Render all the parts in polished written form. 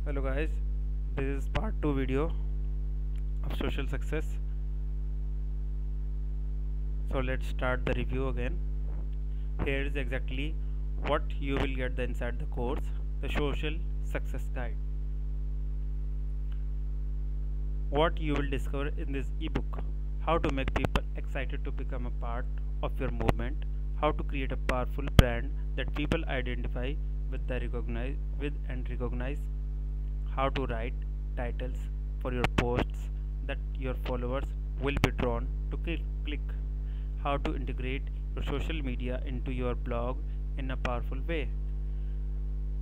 Hello guys, this is part 2 video of social success. So let's start the review again. Here is exactly what you will get inside the course, the social success guide. What you will discover in this ebook: how to make people excited to become a part of your movement, how to create a powerful brand that people identify with and recognize, how to write titles for your posts that your followers will be drawn to click, how to integrate your social media into your blog in a powerful way,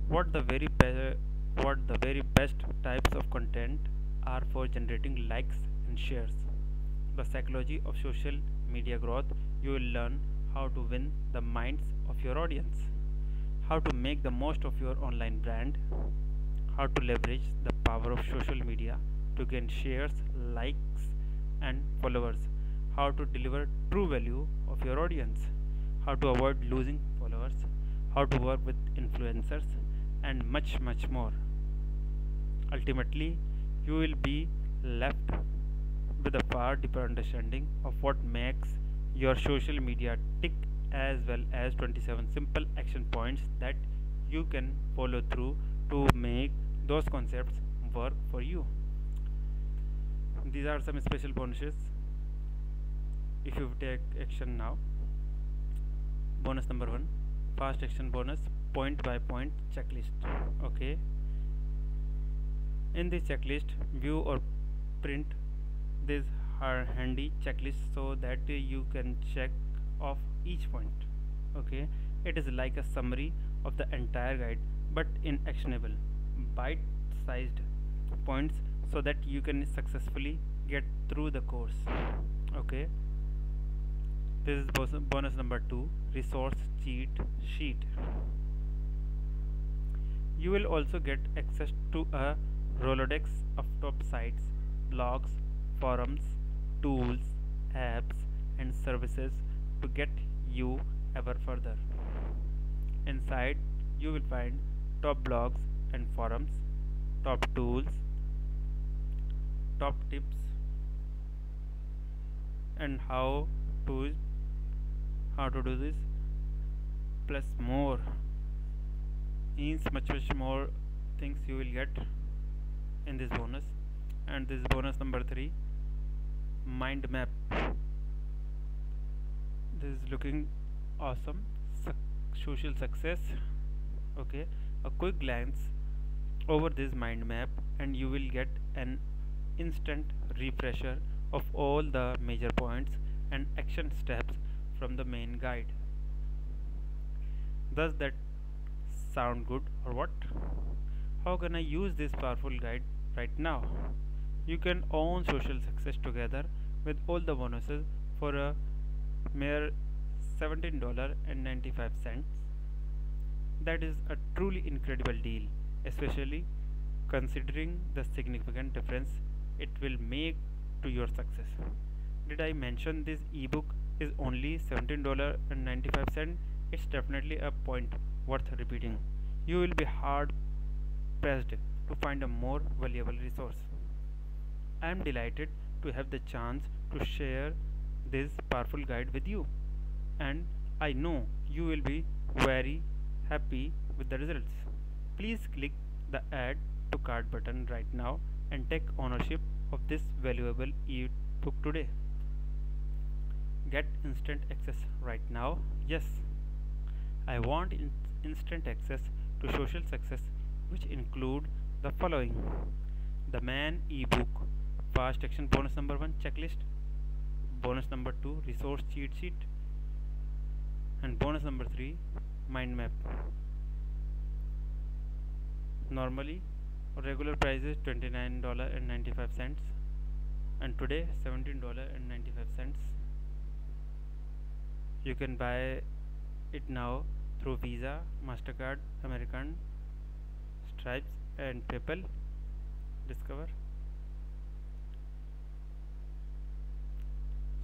what the very be- what the very best types of content are for generating likes and shares, the psychology of social media growth. You will learn how to win the minds of your audience, how to make the most of your online brand, how to leverage the power of social media to gain shares, likes, and followers, how to deliver true value of your audience, how to avoid losing followers, how to work with influencers, and much more. Ultimately, you will be left with a far deeper understanding of what makes your social media tick, as well as 27 simple action points that you can follow through to make those concepts work for you. These are some special bonuses if you take action now. Bonus number 1: fast action bonus, point by point checklist. Okay, in this checklist, view or print this handy checklist so that you can check off each point. Okay, it is like a summary of the entire guide but in actionable, bite sized points so that you can successfully get through the course. Okay, this is bonus number 2: resource cheat sheet. You will also get access to a Rolodex of top sites, blogs, forums, tools, apps, and services to get you ever further. Inside, you will find top blogs and forums, top tools, top tips, and to how to do this, plus more. Means much more things you will get in this bonus. And this is bonus number 3: mind map. This is looking awesome. Social success. Okay, a quick glance over this mind map and you will get an instant refresher of all the major points and action steps from the main guide. Does that sound good or what? How can I use this powerful guide right now? You can own social success together with all the bonuses for a mere $17.95. That is a truly incredible deal, especially considering the significant difference it will make to your success. Did I mention this ebook is only $17.95? It's definitely a point worth repeating. You will be hard pressed to find a more valuable resource. I am delighted to have the chance to share this powerful guide with you, and I know you will be very happy with the results. Please click the add to cart button right now and take ownership of this valuable ebook today. Get instant access right now. Yes, I want instant access to social success, which include the following: the man ebook, fast action bonus number 1 checklist, bonus number 2 resource cheat sheet, and bonus number 3 mind map. Normally, regular price is $29.95, and today $17.95. You can buy it now through Visa, Mastercard, American, Stripes, and PayPal. Discover.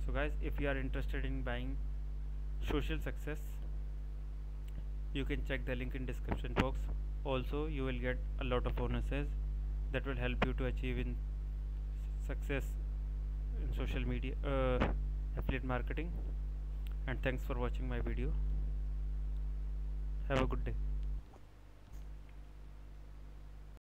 So guys, if you are interested in buying social success, you can check the link in description box. Also, you will get a lot of bonuses that will help you to achieve in success in social media affiliate marketing. And thanks for watching my video. Have a good day.